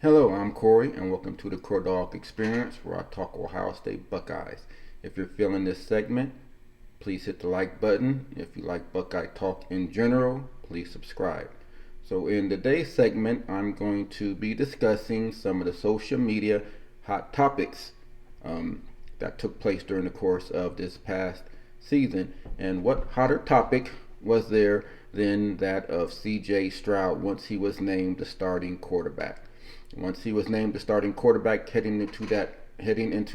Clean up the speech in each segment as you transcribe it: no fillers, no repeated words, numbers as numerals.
Hello, I'm Corey, and welcome to the CorDogg Experience, where I talk Ohio State Buckeyes. If you're feeling this segment, please hit the like button. If you like Buckeye talk in general, please subscribe. So, in today's segment, I'm going to be discussing some of the social media hot topics um, that took place during the course of this past season. And what hotter topic was there than that of CJ Stroud once he was named the starting quarterback? Once he was named the starting quarterback heading into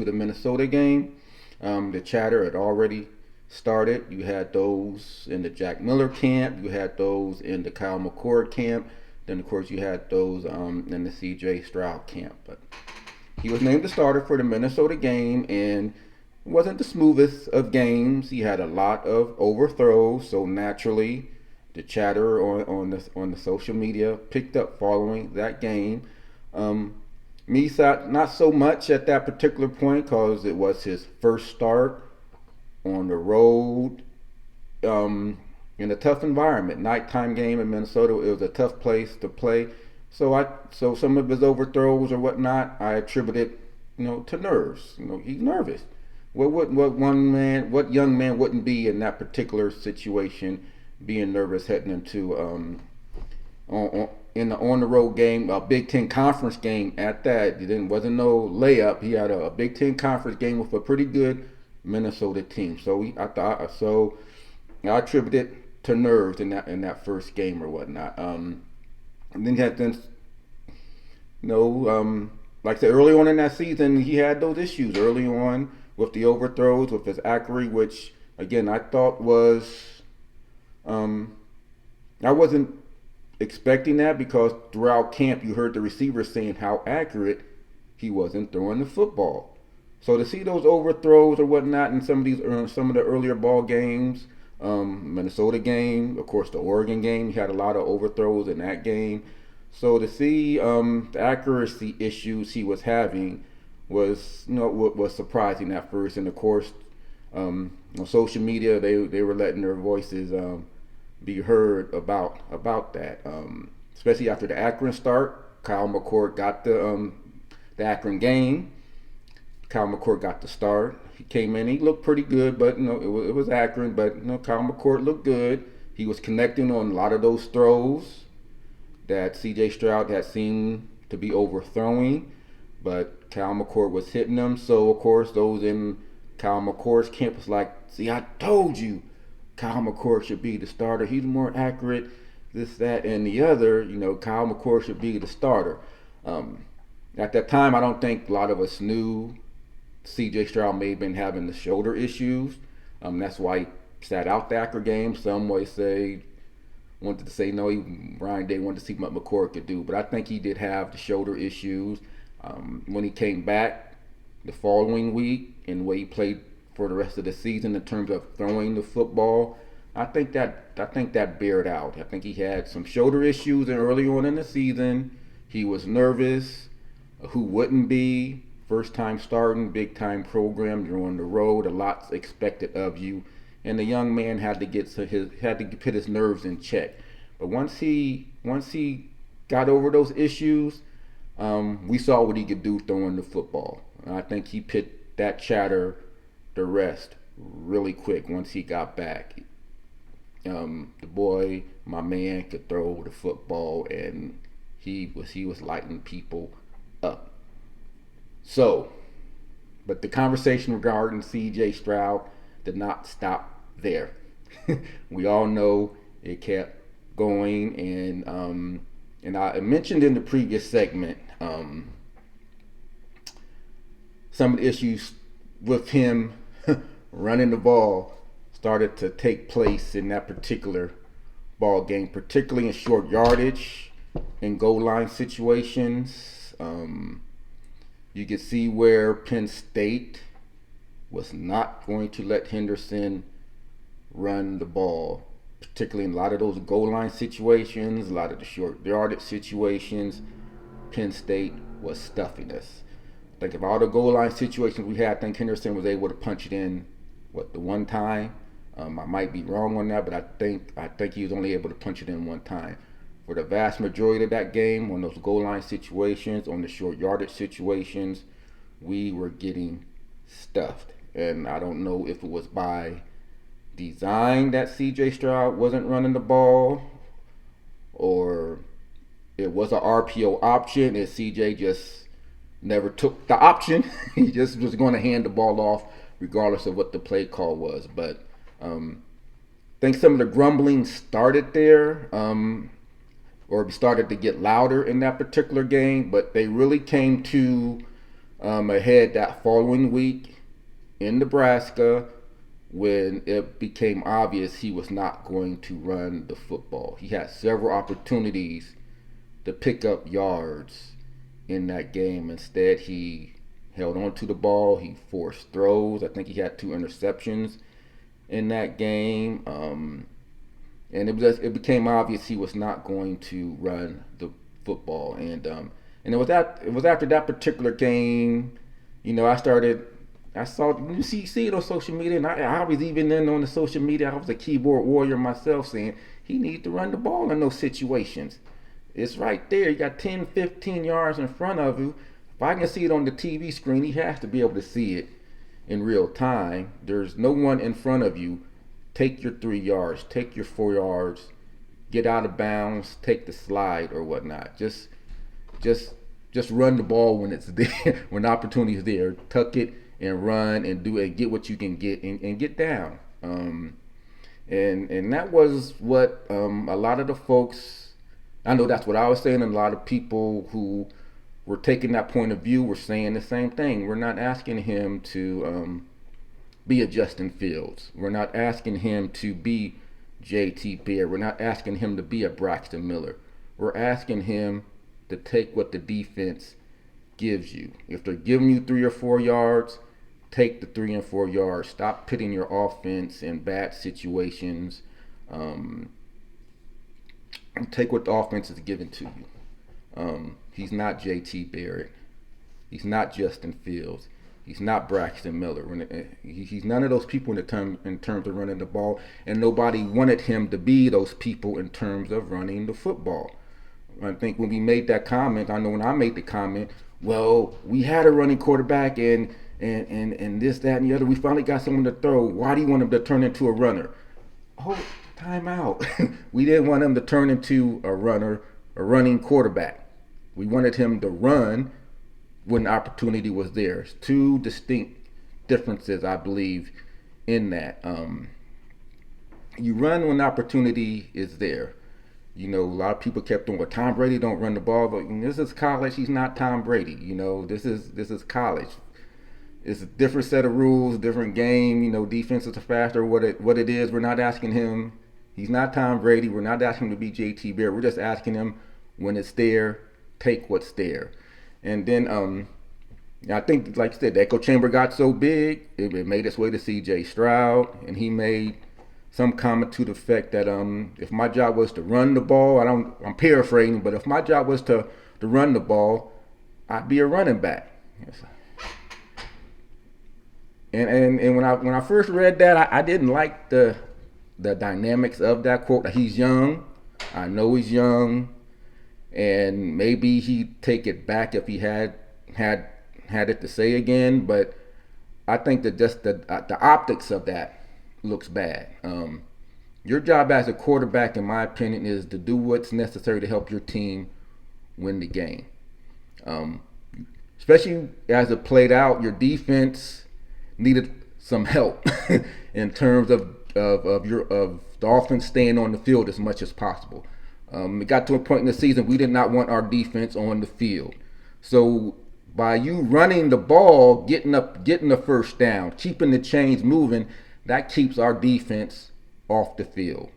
the Minnesota game, the chatter had already started. You had those in the Jack Miller camp. You had those in the Kyle McCord camp. Then, of course, you had those in the CJ Stroud camp. But he was named the starter for the Minnesota game, and it wasn't the smoothest of games. He had a lot of overthrows, so naturally, the chatter on the social media picked up following that game. Um, Me, not so much at that particular point because it was his first start on the road in a tough environment. Nighttime game in Minnesota, it was a tough place to play. So some of his overthrows or whatnot, I attributed, to nerves. He's nervous. What young man wouldn't be in that particular situation, being nervous heading into in the on the road game, a Big Ten conference game at that. It wasn't no layup. He had a Big Ten conference game with a pretty good Minnesota team. I attribute it to nerves in that first game or whatnot. And then like I said, early on in that season, he had those issues early on with the overthrows, with his accuracy, which again I thought was I wasn't expecting that because throughout camp you heard the receivers saying how accurate he wasn't throwing the football. So to see those overthrows or whatnot in some of the earlier ball games, Minnesota game, of course the Oregon game, he had a lot of overthrows in that game. So to see the accuracy issues he was having was surprising at first, and of course on social media they were letting their voices be heard about that. Especially after the Akron start, Kyle McCord got the Akron game. Kyle McCord got the start. He came in. He looked pretty good, but it was Akron. But Kyle McCord looked good. He was connecting on a lot of those throws that C.J. Stroud had seemed to be overthrowing, but Kyle McCord was hitting them. So of course those in Kyle McCord's camp was like, "See, I told you, Kyle McCord should be the starter. He's more accurate, this, that, and the other. Kyle McCord should be the starter." At that time, I don't think a lot of us knew C.J. Stroud may have been having the shoulder issues. That's why he sat out the Akron game. Some wanted to say no. Ryan Day wanted to see what McCord could do, but I think he did have the shoulder issues. When he came back the following week and the way he played for the rest of the season in terms of throwing the football, I think that bared out. I think he had some shoulder issues and early on in the season. He was nervous. Who wouldn't be? First time starting, big time program. You're on the road. A lot's expected of you, and the young man had to put his nerves in check. But once he got over those issues, we saw what he could do throwing the football. And I think he put that chatter to rest really quick once he got back. The boy, my man, could throw the football, and he was lighting people up. So, but the conversation regarding C.J. Stroud did not stop there. We all know it kept going, and I mentioned in the previous segment some of the issues with him running the ball started to take place in that particular ball game, particularly in short yardage and goal line situations. You could see where Penn State was not going to let Henderson run the ball, particularly in a lot of those goal line situations, a lot of the short yardage situations. Penn State was stuffing us. I think of all the goal line situations we had, I think Henderson was able to punch it in, the one time. I might be wrong on that, but I think he was only able to punch it in one time. For the vast majority of that game, on those goal line situations, on the short yardage situations, we were getting stuffed. And I don't know if it was by design that CJ Stroud wasn't running the ball, or it was an RPO option and CJ just never took the option. He just was going to hand the ball off regardless of what the play call was. But I think some of the grumbling started there, or started to get louder in that particular game, but they really came to a head that following week in Nebraska when it became obvious he was not going to run the football. He had several opportunities to pick up yards in that game. Instead, he held on to the ball. He forced throws. I think he had 2 interceptions in that game. And it became obvious he was not going to run the football. And it was after that particular game, I saw, you see it on social media, and I was even in on the social media. I was a keyboard warrior myself, saying he needs to run the ball in those situations. It's right there. You got 10, 15 yards in front of you. If I can see it on the TV screen, he has to be able to see it in real time. There's no one in front of you. Take your 3 yards, take your 4 yards, get out of bounds, take the slide or whatnot. Just run the ball when it's there, when the opportunity is there. Tuck it and run and do it, get what you can get and get down. And that was what a lot of the folks, I know that's what I was saying, and a lot of people who were taking that point of view were saying the same thing. We're not asking him to be a Justin Fields. We're not asking him to be J.T. Barrett. We're not asking him to be a Braxton Miller. We're asking him to take what the defense gives you. If they're giving you 3 or 4 yards, take the 3 and 4 yards. Stop pitting your offense in bad situations. Take what the offense is giving to you. He's not J.T. Barrett. He's not Justin Fields. He's not Braxton Miller. He's none of those people in terms of running the ball, and nobody wanted him to be those people in terms of running the football. I think when we made that comment, I know when I made the comment, well, we had a running quarterback and this, that, and the other. We finally got someone to throw. Why do you want him to turn into a runner? Oh, time out. We didn't want him to turn into a running quarterback. We wanted him to run when the opportunity was there. It's 2 distinct differences, I believe, in that. You run when the opportunity is there. A lot of people kept on, well, Tom Brady don't run the ball, but this is college. He's not Tom Brady. This is college. It's a different set of rules, different game. Defenses are faster. What it is, we're not asking him. He's not Tom Brady. We're not asking him to be J.T. Barrett. We're just asking him, when it's there, take what's there. And then I think, like I said, the echo chamber got so big, it made its way to CJ Stroud, and he made some comment to the effect that if my job was to run the ball, I'm paraphrasing, but if my job was to run the ball, I'd be a running back. And when I first read that, I didn't like the dynamics of that quote. He's young. I know he's young. And maybe he'd take it back if he had it to say again. But I think that just the optics of that looks bad. Your job as a quarterback, in my opinion, is to do what's necessary to help your team win the game. Especially as it played out, your defense needed some help in terms of the offense staying on the field as much as possible. It got to a point in the season we did not want our defense on the field. So by you running the ball, getting the first down, keeping the chains moving, that keeps our defense off the field.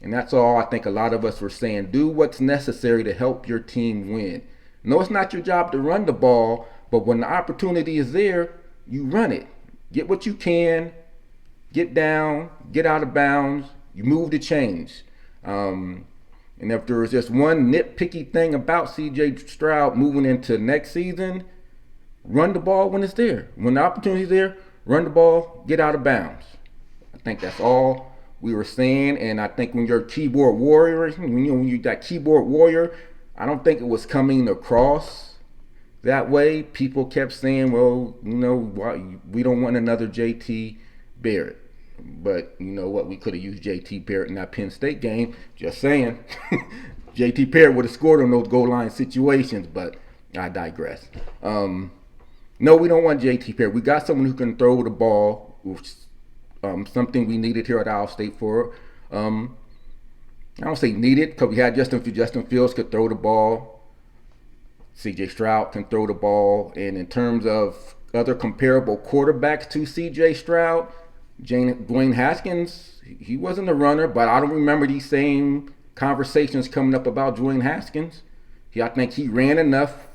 And that's all I think a lot of us were saying. Do what's necessary to help your team win. No, it's not your job to run the ball, but when the opportunity is there, you run it. Get what you can, get down, get out of bounds, you move the chains. And if there is just one nitpicky thing about CJ Stroud moving into next season, run the ball when it's there. When the opportunity is there, run the ball, get out of bounds. I think that's all we were saying, and I think when you're a keyboard warrior, when you got keyboard warrior, I don't think it was coming across that way. People kept saying, well, we don't want another JT Barrett. But you know what? We could have used JT Barrett in that Penn State game. Just saying. JT Barrett would have scored on those goal line situations, but I digress. No, we don't want JT Barrett. We got someone who can throw the ball, which something we needed here at Iowa State for. I don't say needed because we had Justin Fields could throw the ball. CJ Stroud can throw the ball. And in terms of other comparable quarterbacks to CJ Stroud, Dwayne Haskins, he wasn't a runner, but I don't remember these same conversations coming up about Dwayne Haskins. I think he ran enough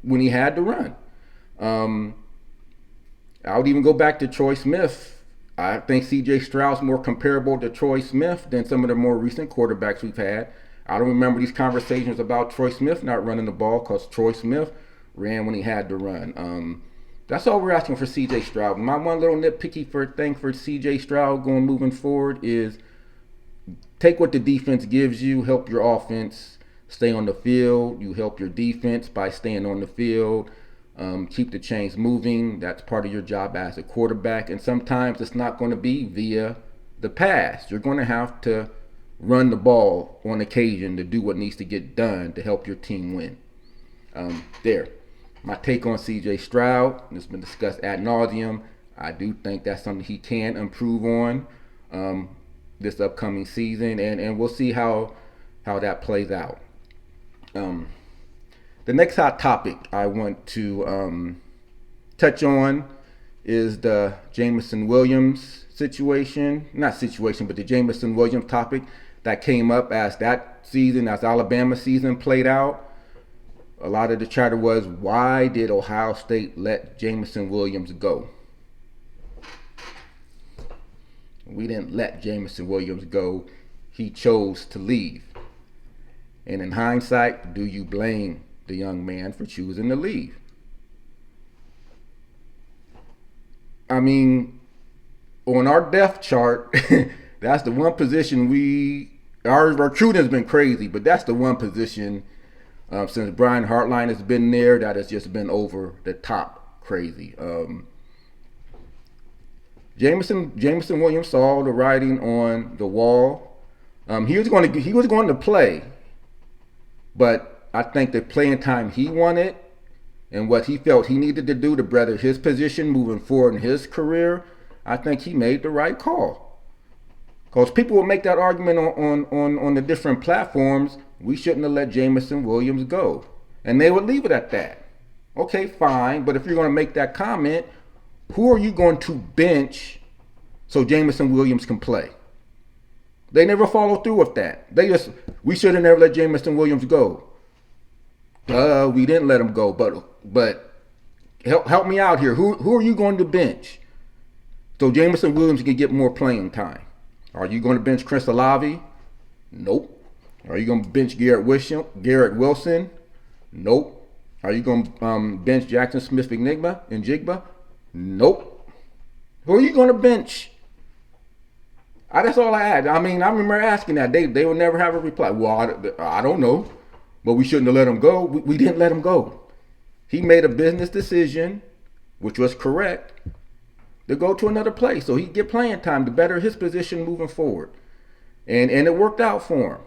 when he had to run. I would even go back to Troy Smith. I think CJ Stroud's more comparable to Troy Smith than some of the more recent quarterbacks we've had. I don't remember these conversations about Troy Smith not running the ball because Troy Smith ran when he had to run. That's all we're asking for CJ Stroud. My one little nitpicky thing for CJ Stroud moving forward is take what the defense gives you, help your offense stay on the field. You help your defense by staying on the field. Keep the chains moving. That's part of your job as a quarterback. And sometimes it's not going to be via the pass. You're going to have to run the ball on occasion to do what needs to get done to help your team win. There. My take on CJ Stroud. It's been discussed ad nauseum. I do think that's something he can improve on this upcoming season. And we'll see how that plays out. The next hot topic I want to touch on is the Jameson Williams situation. Not situation, but the Jameson Williams topic that came up as Alabama season played out. A lot of the chatter was, why did Ohio State let Jameson Williams go? We didn't let Jameson Williams go. He chose to leave. And in hindsight, do you blame the young man for choosing to leave? I mean, on our depth chart, that's the one position our recruiting has been crazy, but that's the one position since Brian Hartline has been there that has just been over the top crazy. Jameson Williams saw the writing on the wall. He was going to play, but I think the playing time he wanted and what he felt he needed to do to better his position moving forward in his career, I think he made the right call. Because people will make that argument on the different platforms. We shouldn't have let Jameson Williams go. And they would leave it at that. Okay, fine. But if you're going to make that comment, who are you going to bench so Jameson Williams can play? They never follow through with that. We should have never let Jameson Williams go. We didn't let him go. But help me out here. Who are you going to bench so Jameson Williams can get more playing time? Are you going to bench Chris Olave? Nope. Are you going to bench Garrett Wilson? Nope. Are you going to bench Jackson Smith-Njigba? Nope. Who are you going to bench? That's all I had. I mean, I remember asking that. They will never have a reply. Well, I don't know. But we shouldn't have let him go. We didn't let him go. He made a business decision, which was correct, to go to another place so he could get playing time to better his position moving forward. And it worked out for him.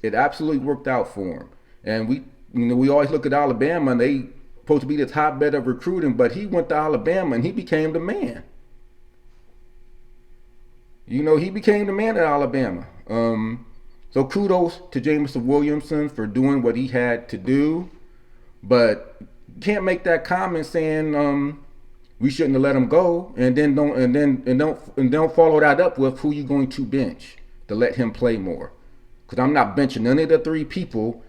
It absolutely worked out for him. And we always look at Alabama and they supposed to be this hotbed of recruiting, but he went to Alabama and he became the man. He became the man at Alabama. So kudos to Jameson Williamson for doing what he had to do, but you can't make that comment saying we shouldn't have let him go, and don't follow that up with who you're going to bench to let him play more. Because I'm not benching none of the three people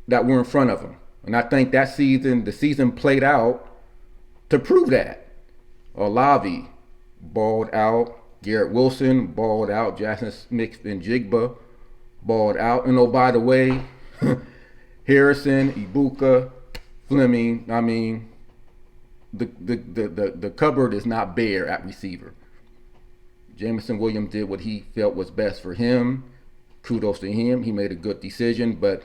that were in front of him, and I think the season played out to prove that. Olave balled out. Garrett Wilson balled out. Jackson Smith-Njigba balled out. And by the way, Harrison, Ibuka, Fleming, I mean, the cupboard is not bare at receiver. Jameson Williams did what he felt was best for him. Kudos to him. He made a good decision. But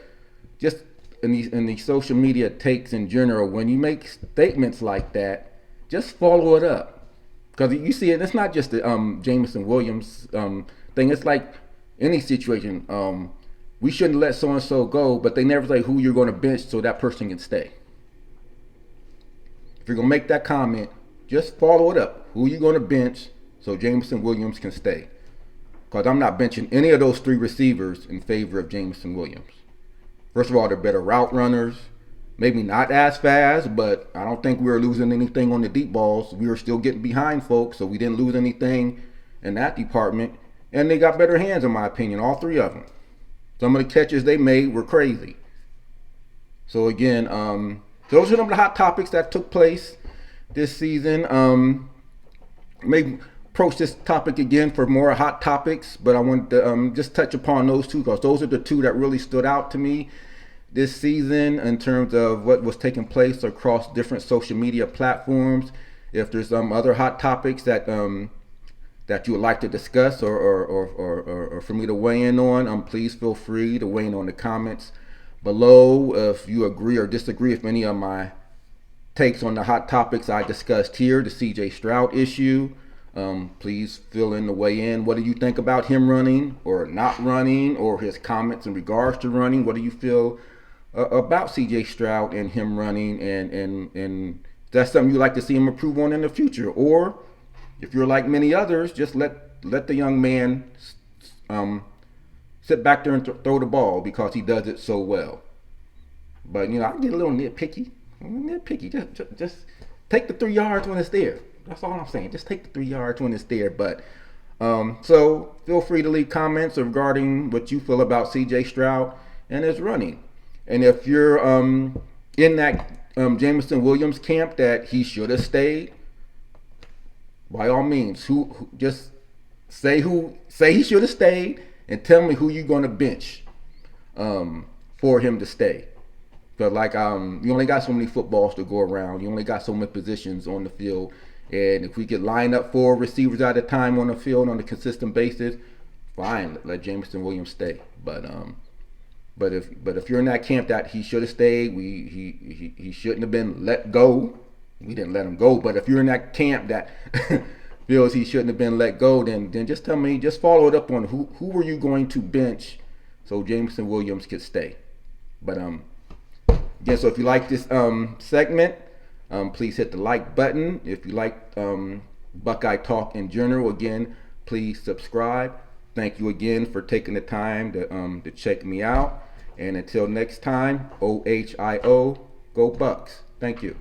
just in these social media takes in general, when you make statements like that, just follow it up. Because you see it, it's not just the Jameson Williams thing. It's like any situation. We shouldn't let so and so go, but they never say who you're going to bench so that person can stay. If you're going to make that comment, just follow it up. Who you going to bench so Jameson Williams can stay? Because I'm not benching any of those 3 receivers in favor of Jameson Williams. First of all, they're better route runners. Maybe not as fast, but I don't think we were losing anything on the deep balls. We were still getting behind folks, so we didn't lose anything in that department. And they got better hands, in my opinion, all 3 of them. Some of the catches they made were crazy. So again, those are some of the hot topics that took place this season. Maybe approach this topic again for more hot topics, but I wanted to just touch upon those 2 because those are the 2 that really stood out to me this season in terms of what was taking place across different social media platforms. If there's other hot topics that you would like to discuss or for me to weigh in on, please feel free to weigh in on the comments below. If you agree or disagree with any of my takes on the hot topics I discussed here, the CJ Stroud issue, please fill in the weigh in. What do you think about him running or not running, or his comments in regards to running? What do you feel about CJ Stroud and him running, and that's something you'd like to see him improve on in the future? Or if you're like many others, just let the young man sit back there and throw the ball because he does it so well. But I get a little nitpicky. Just take the 3 yards when it's there. That's all I'm saying. Just take the 3 yards when it's there. But so feel free to leave comments regarding what you feel about CJ Stroud and his running. And if you're in that Jameson Williams camp that he should have stayed, by all means, who just say he should have stayed, and tell me who you're going to bench for him to stay. Because you only got so many footballs to go around. You only got so many positions on the field. And if we could line up 4 receivers at a time on the field on a consistent basis, fine, let Jameson Williams stay. But if you're in that camp that he should have stayed, he shouldn't have been let go. We didn't let him go. But if you're in that camp that feels he shouldn't have been let go, then just tell me, just follow it up on who were you going to bench so Jameson Williams could stay. But again, so if you like this segment, please hit the like button. If you like Buckeye Talk in general, again, please subscribe. Thank you again for taking the time to check me out. And until next time, OHIO, go Bucks. Thank you.